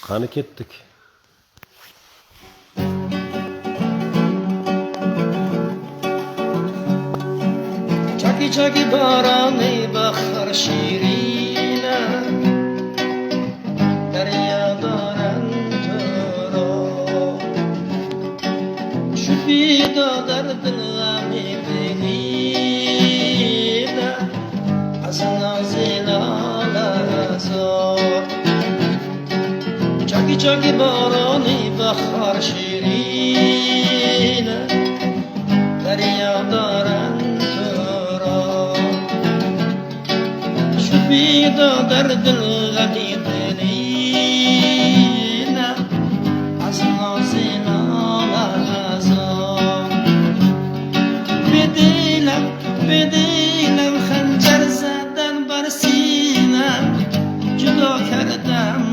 Qani ketdik. Çaki çaki baranı bakar şirine, deryadan tura. Şu fida derdini beline, azına zilala zor. Çaki çaki baranı bakar şirine, deryadan بيضا درد الغدي قليلا عزنا زنا لازم بديلا خنجر زدن برسينا جدا کردم